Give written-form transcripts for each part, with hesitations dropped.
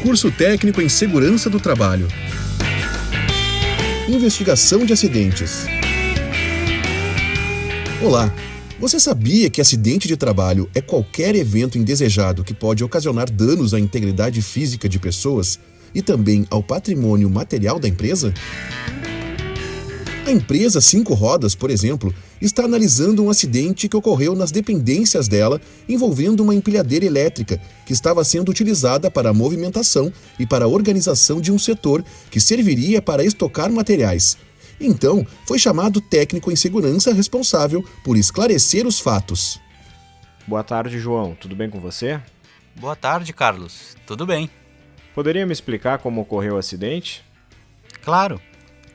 Curso técnico em segurança do trabalho. Investigação de acidentes. Olá, você sabia que acidente de trabalho é qualquer evento indesejado que pode ocasionar danos à integridade física de pessoas e também ao patrimônio material da empresa? A empresa 5 Rodas, por exemplo, está analisando um acidente que ocorreu nas dependências dela envolvendo uma empilhadeira elétrica que estava sendo utilizada para a movimentação e para a organização de um setor que serviria para estocar materiais. Então, foi chamado técnico em segurança responsável por esclarecer os fatos. Boa tarde, João. Tudo bem com você? Boa tarde, Carlos. Tudo bem. Poderia me explicar como ocorreu o acidente? Claro.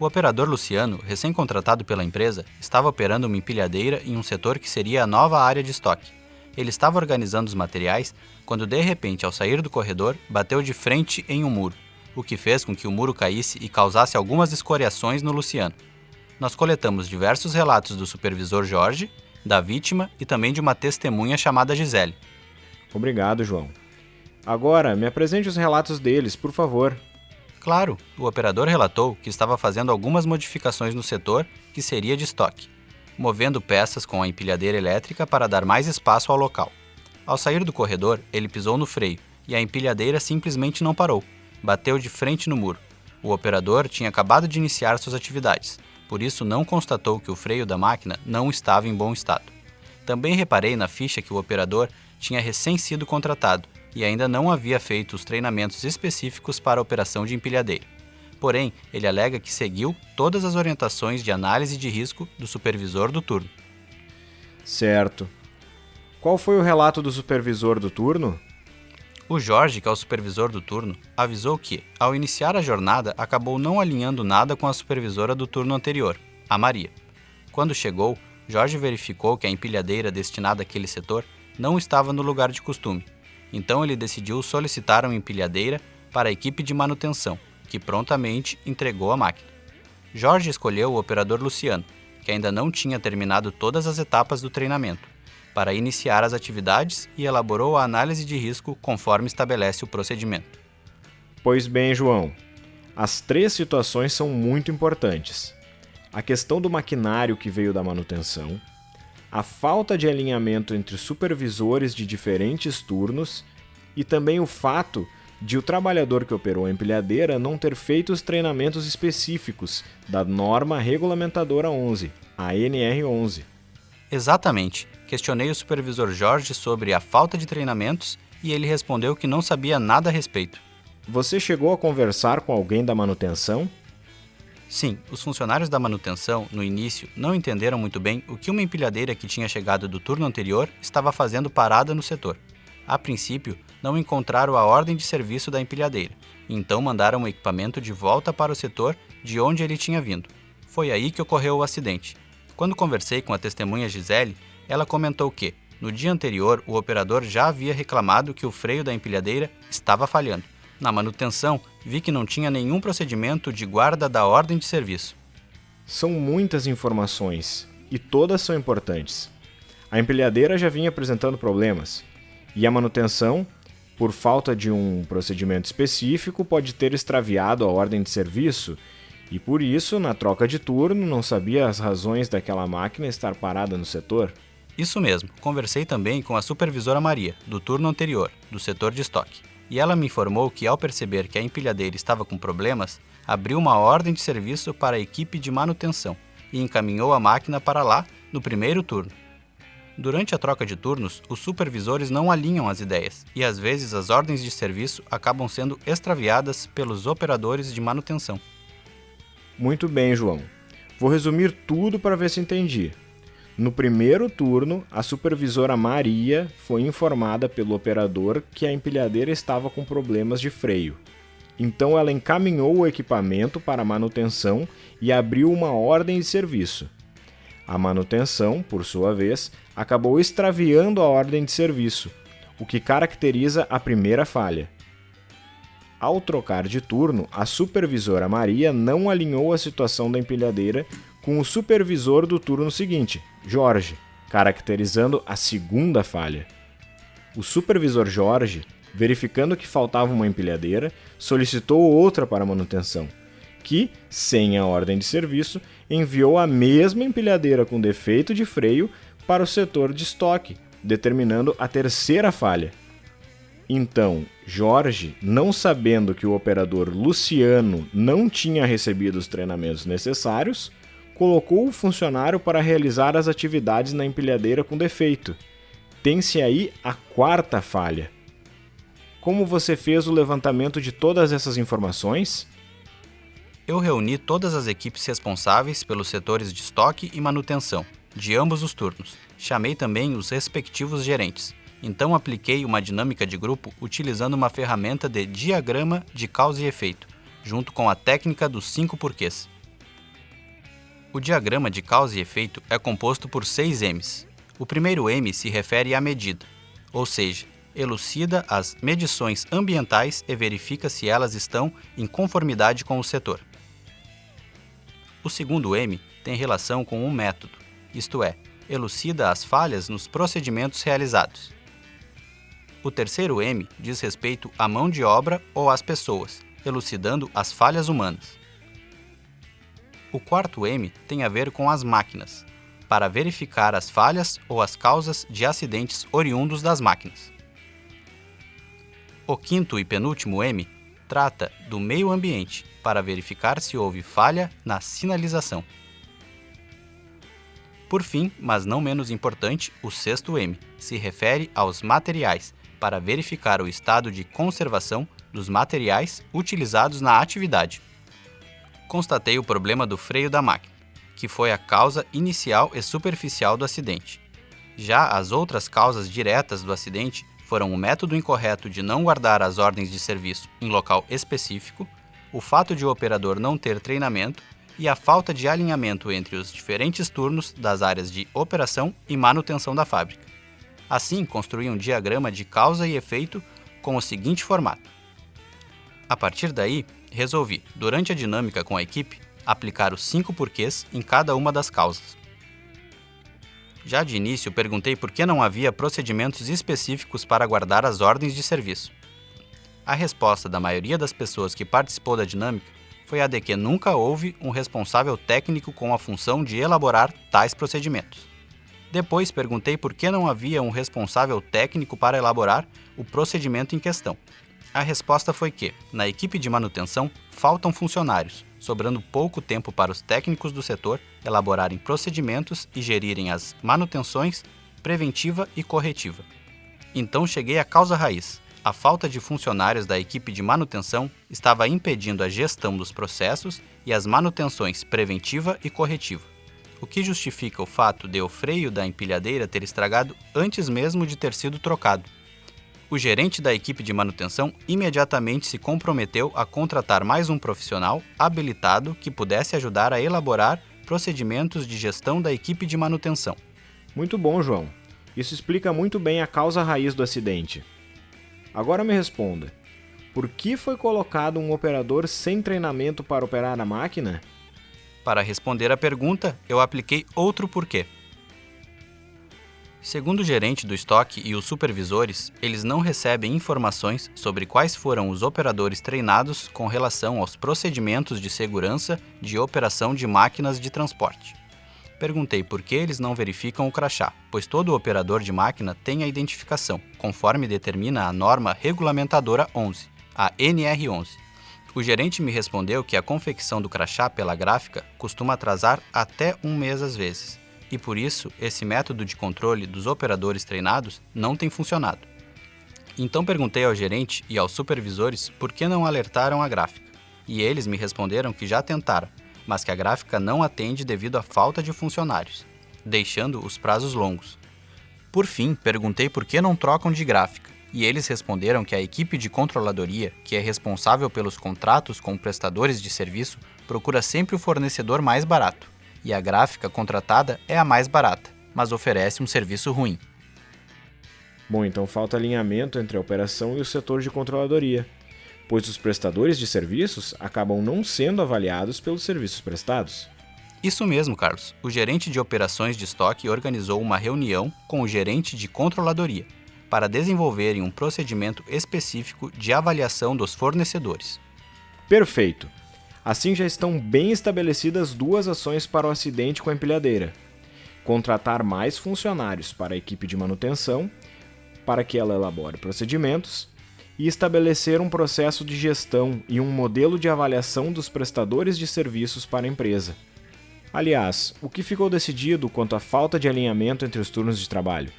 O operador Luciano, recém-contratado pela empresa, estava operando uma empilhadeira em um setor que seria a nova área de estoque. Ele estava organizando os materiais quando, de repente, ao sair do corredor, bateu de frente em um muro, o que fez com que o muro caísse e causasse algumas escoriações no Luciano. Nós coletamos diversos relatos do supervisor Jorge, da vítima e também de uma testemunha chamada Gisele. Obrigado, João. Agora, me apresente os relatos deles, por favor. Claro, o operador relatou que estava fazendo algumas modificações no setor que seria de estoque, movendo peças com a empilhadeira elétrica para dar mais espaço ao local. Ao sair do corredor, ele pisou no freio e a empilhadeira simplesmente não parou, bateu de frente no muro. O operador tinha acabado de iniciar suas atividades, por isso não constatou que o freio da máquina não estava em bom estado. Também reparei na ficha que o operador tinha recém sido contratado e ainda não havia feito os treinamentos específicos para a operação de empilhadeira. Porém, ele alega que seguiu todas as orientações de análise de risco do supervisor do turno. Certo. Qual foi o relato do supervisor do turno? O Jorge, que é o supervisor do turno, avisou que, ao iniciar a jornada, acabou não alinhando nada com a supervisora do turno anterior, a Maria. Quando chegou, Jorge verificou que a empilhadeira destinada àquele setor não estava no lugar de costume. Então ele decidiu solicitar uma empilhadeira para a equipe de manutenção, que prontamente entregou a máquina. Jorge escolheu o operador Luciano, que ainda não tinha terminado todas as etapas do treinamento, para iniciar as atividades e elaborou a análise de risco conforme estabelece o procedimento. Pois bem, João, as 3 situações são muito importantes. A questão do maquinário que veio da manutenção, a falta de alinhamento entre supervisores de diferentes turnos e também o fato de o trabalhador que operou a empilhadeira não ter feito os treinamentos específicos da norma regulamentadora 11, a NR11. Exatamente. Questionei o supervisor Jorge sobre a falta de treinamentos e ele respondeu que não sabia nada a respeito. Você chegou a conversar com alguém da manutenção? Sim, os funcionários da manutenção, no início, não entenderam muito bem o que uma empilhadeira que tinha chegado do turno anterior estava fazendo parada no setor. A princípio, não encontraram a ordem de serviço da empilhadeira, então mandaram o equipamento de volta para o setor de onde ele tinha vindo. Foi aí que ocorreu o acidente. Quando conversei com a testemunha Gisele, ela comentou que, no dia anterior, o operador já havia reclamado que o freio da empilhadeira estava falhando. Na manutenção, vi que não tinha nenhum procedimento de guarda da ordem de serviço. São muitas informações, e todas são importantes. A empilhadeira já vinha apresentando problemas, e a manutenção, por falta de um procedimento específico, pode ter extraviado a ordem de serviço, e por isso, na troca de turno, não sabia as razões daquela máquina estar parada no setor. Isso mesmo, conversei também com a supervisora Maria, do turno anterior, do setor de estoque. E ela me informou que, ao perceber que a empilhadeira estava com problemas, abriu uma ordem de serviço para a equipe de manutenção e encaminhou a máquina para lá no primeiro turno. Durante a troca de turnos, os supervisores não alinham as ideias e, às vezes, as ordens de serviço acabam sendo extraviadas pelos operadores de manutenção. Muito bem, João. Vou resumir tudo para ver se entendi. No primeiro turno, a supervisora Maria foi informada pelo operador que a empilhadeira estava com problemas de freio. Então ela encaminhou o equipamento para a manutenção e abriu uma ordem de serviço. A manutenção, por sua vez, acabou extraviando a ordem de serviço, o que caracteriza a primeira falha. Ao trocar de turno, a supervisora Maria não alinhou a situação da empilhadeira com o supervisor do turno seguinte, Jorge, caracterizando a segunda falha. O supervisor Jorge Verificando que faltava uma empilhadeira, solicitou outra para manutenção, que, sem a ordem de serviço, enviou a mesma empilhadeira com defeito de freio para o setor de estoque, determinando a terceira falha. Então, Jorge, não sabendo que o operador Luciano não tinha recebido os treinamentos necessários, colocou o funcionário para realizar as atividades na empilhadeira com defeito. Tem-se aí a quarta falha. Como você fez o levantamento de todas essas informações? Eu reuni todas as equipes responsáveis pelos setores de estoque e manutenção, de ambos os turnos. Chamei também os respectivos gerentes. Então apliquei uma dinâmica de grupo utilizando uma ferramenta de diagrama de causa e efeito, junto com a técnica dos 5 porquês. O diagrama de causa e efeito é composto por 6 M's. O primeiro M se refere à medida, ou seja, elucida as medições ambientais e verifica se elas estão em conformidade com o setor. O segundo M tem relação com o método, isto é, elucida as falhas nos procedimentos realizados. O terceiro M diz respeito à mão de obra ou às pessoas, elucidando as falhas humanas. O quarto M tem a ver com as máquinas, para verificar as falhas ou as causas de acidentes oriundos das máquinas. O quinto e penúltimo M trata do meio ambiente, para verificar se houve falha na sinalização. Por fim, mas não menos importante, o sexto M se refere aos materiais, para verificar o estado de conservação dos materiais utilizados na atividade. Constatei o problema do freio da máquina, que foi a causa inicial e superficial do acidente. Já as outras causas diretas do acidente foram o método incorreto de não guardar as ordens de serviço em local específico, o fato de o operador não ter treinamento e a falta de alinhamento entre os diferentes turnos das áreas de operação e manutenção da fábrica. Assim, construí um diagrama de causa e efeito com o seguinte formato. A partir daí, resolvi, durante a dinâmica com a equipe, aplicar os 5 porquês em cada uma das causas. Já de início, perguntei por que não havia procedimentos específicos para guardar as ordens de serviço. A resposta da maioria das pessoas que participou da dinâmica foi a de que nunca houve um responsável técnico com a função de elaborar tais procedimentos. Depois perguntei por que não havia um responsável técnico para elaborar o procedimento em questão. A resposta foi que, na equipe de manutenção, faltam funcionários, sobrando pouco tempo para os técnicos do setor elaborarem procedimentos e gerirem as manutenções preventiva e corretiva. Então cheguei à causa raiz. A falta de funcionários da equipe de manutenção estava impedindo a gestão dos processos e as manutenções preventiva e corretiva, o que justifica o fato de o freio da empilhadeira ter estragado antes mesmo de ter sido trocado. O gerente da equipe de manutenção imediatamente se comprometeu a contratar mais um profissional habilitado que pudesse ajudar a elaborar procedimentos de gestão da equipe de manutenção. Muito bom, João. Isso explica muito bem a causa raiz do acidente. Agora me responda. Por que foi colocado um operador sem treinamento para operar a máquina? Para responder à pergunta, eu apliquei outro porquê. Segundo o gerente do estoque e os supervisores, eles não recebem informações sobre quais foram os operadores treinados com relação aos procedimentos de segurança de operação de máquinas de transporte. Perguntei por que eles não verificam o crachá, pois todo operador de máquina tem a identificação, conforme determina a norma regulamentadora 11, a NR11. O gerente me respondeu que a confecção do crachá pela gráfica costuma atrasar até um mês às vezes, e por isso esse método de controle dos operadores treinados não tem funcionado. Então perguntei ao gerente e aos supervisores por que não alertaram a gráfica, e eles me responderam que já tentaram, mas que a gráfica não atende devido à falta de funcionários, deixando os prazos longos. Por fim, perguntei por que não trocam de gráfica, e eles responderam que a equipe de controladoria, que é responsável pelos contratos com prestadores de serviço, procura sempre o fornecedor mais barato, e a gráfica contratada é a mais barata, mas oferece um serviço ruim. Bom, então falta alinhamento entre a operação e o setor de controladoria, pois os prestadores de serviços acabam não sendo avaliados pelos serviços prestados. Isso mesmo, Carlos. O gerente de operações de estoque organizou uma reunião com o gerente de controladoria, para desenvolverem um procedimento específico de avaliação dos fornecedores. Perfeito! Assim já estão bem estabelecidas duas ações para o acidente com a empilhadeira: contratar mais funcionários para a equipe de manutenção, para que ela elabore procedimentos, e estabelecer um processo de gestão e um modelo de avaliação dos prestadores de serviços para a empresa. Aliás, o que ficou decidido quanto à falta de alinhamento entre os turnos de trabalho?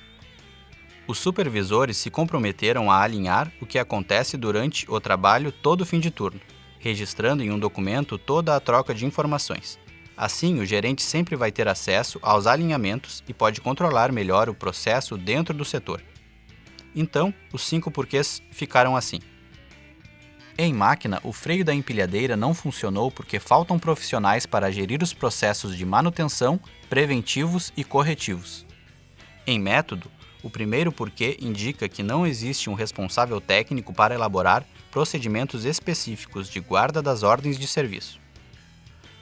Os supervisores se comprometeram a alinhar o que acontece durante o trabalho todo fim de turno, registrando em um documento toda a troca de informações. Assim, o gerente sempre vai ter acesso aos alinhamentos e pode controlar melhor o processo dentro do setor. Então, os 5 porquês ficaram assim. Em máquina, o freio da empilhadeira não funcionou porque faltam profissionais para gerir os processos de manutenção, preventivos e corretivos. Em método, o primeiro porquê indica que não existe um responsável técnico para elaborar procedimentos específicos de guarda das ordens de serviço.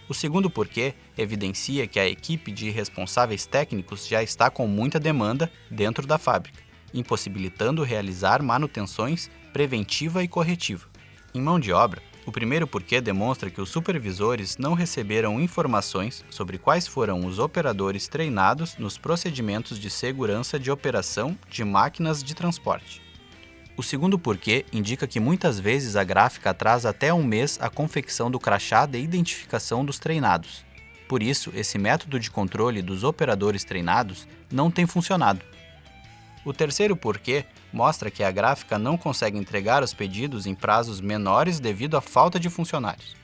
O segundo porquê evidencia que a equipe de responsáveis técnicos já está com muita demanda dentro da fábrica, impossibilitando realizar manutenções preventiva e corretiva. Em mão de obra, o primeiro porquê demonstra que os supervisores não receberam informações sobre quais foram os operadores treinados nos procedimentos de segurança de operação de máquinas de transporte. O segundo porquê indica que muitas vezes a gráfica atrasa até um mês a confecção do crachá de identificação dos treinados. Por isso, esse método de controle dos operadores treinados não tem funcionado. O terceiro porquê mostra que a gráfica não consegue entregar os pedidos em prazos menores devido à falta de funcionários.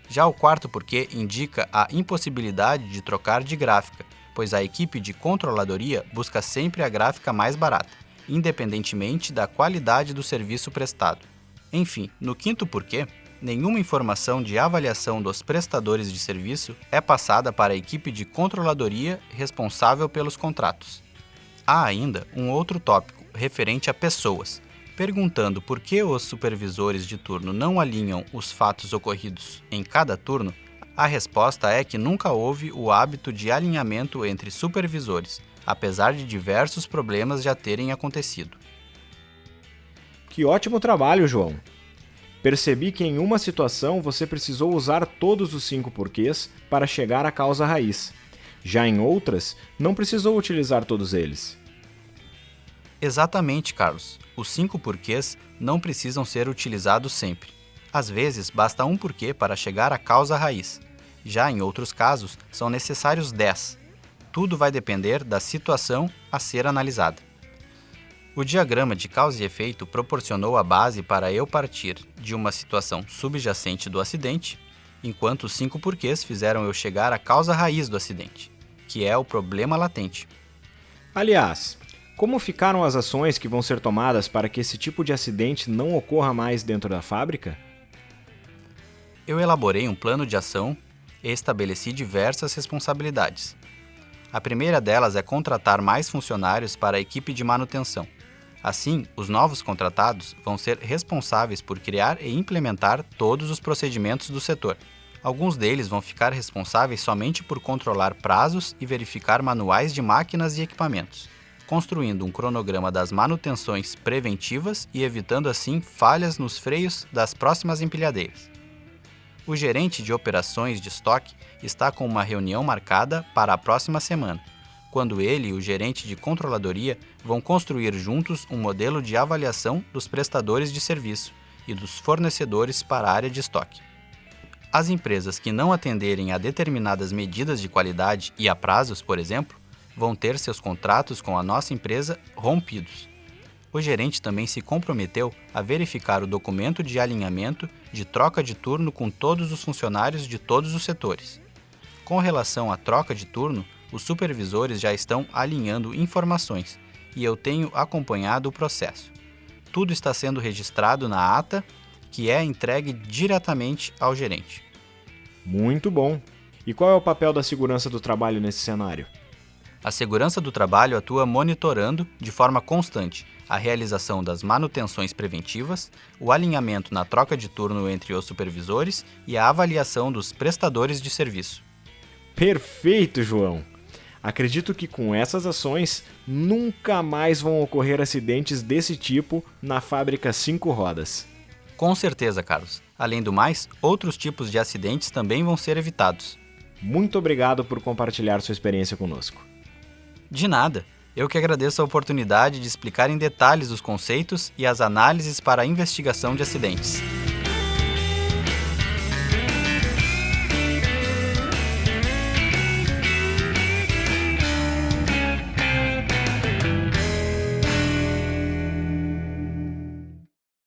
Já o quarto porquê indica a impossibilidade de trocar de gráfica, pois a equipe de controladoria busca sempre a gráfica mais barata, independentemente da qualidade do serviço prestado. Enfim, no quinto porquê, nenhuma informação de avaliação dos prestadores de serviço é passada para a equipe de controladoria responsável pelos contratos. Há ainda um outro tópico referente a pessoas, perguntando por que os supervisores de turno não alinham os fatos ocorridos em cada turno. A resposta é que nunca houve o hábito de alinhamento entre supervisores, apesar de diversos problemas já terem acontecido. Que ótimo trabalho, João! Percebi que em uma situação você precisou usar todos os 5 porquês para chegar à causa raiz. Já em outras, não precisou utilizar todos eles. Exatamente, Carlos. Os 5 porquês não precisam ser utilizados sempre. Às vezes, basta um porquê para chegar à causa raiz. Já em outros casos, são necessários 10. Tudo vai depender da situação a ser analisada. O diagrama de causa e efeito proporcionou a base para eu partir de uma situação subjacente do acidente, enquanto os 5 porquês fizeram eu chegar à causa raiz do acidente, que é o problema latente. Aliás, como ficaram as ações que vão ser tomadas para que esse tipo de acidente não ocorra mais dentro da fábrica? Eu elaborei um plano de ação e estabeleci diversas responsabilidades. A primeira delas é contratar mais funcionários para a equipe de manutenção. Assim, os novos contratados vão ser responsáveis por criar e implementar todos os procedimentos do setor. Alguns deles vão ficar responsáveis somente por controlar prazos e verificar manuais de máquinas e equipamentos, construindo um cronograma das manutenções preventivas e evitando assim falhas nos freios das próximas empilhadeiras. O gerente de operações de estoque está com uma reunião marcada para a próxima semana, quando ele e o gerente de controladoria vão construir juntos um modelo de avaliação dos prestadores de serviço e dos fornecedores para a área de estoque. As empresas que não atenderem a determinadas medidas de qualidade e a prazos, por exemplo, vão ter seus contratos com a nossa empresa rompidos. O gerente também se comprometeu a verificar o documento de alinhamento de troca de turno com todos os funcionários de todos os setores. Com relação à troca de turno, os supervisores já estão alinhando informações e eu tenho acompanhado o processo. Tudo está sendo registrado na ata, que é entregue diretamente ao gerente. Muito bom! E qual é o papel da segurança do trabalho nesse cenário? A segurança do trabalho atua monitorando, de forma constante, a realização das manutenções preventivas, o alinhamento na troca de turno entre os supervisores e a avaliação dos prestadores de serviço. Perfeito, João! Acredito que com essas ações nunca mais vão ocorrer acidentes desse tipo na fábrica 5 rodas. Com certeza, Carlos. Além do mais, outros tipos de acidentes também vão ser evitados. Muito obrigado por compartilhar sua experiência conosco. De nada. Eu que agradeço a oportunidade de explicar em detalhes os conceitos e as análises para a investigação de acidentes.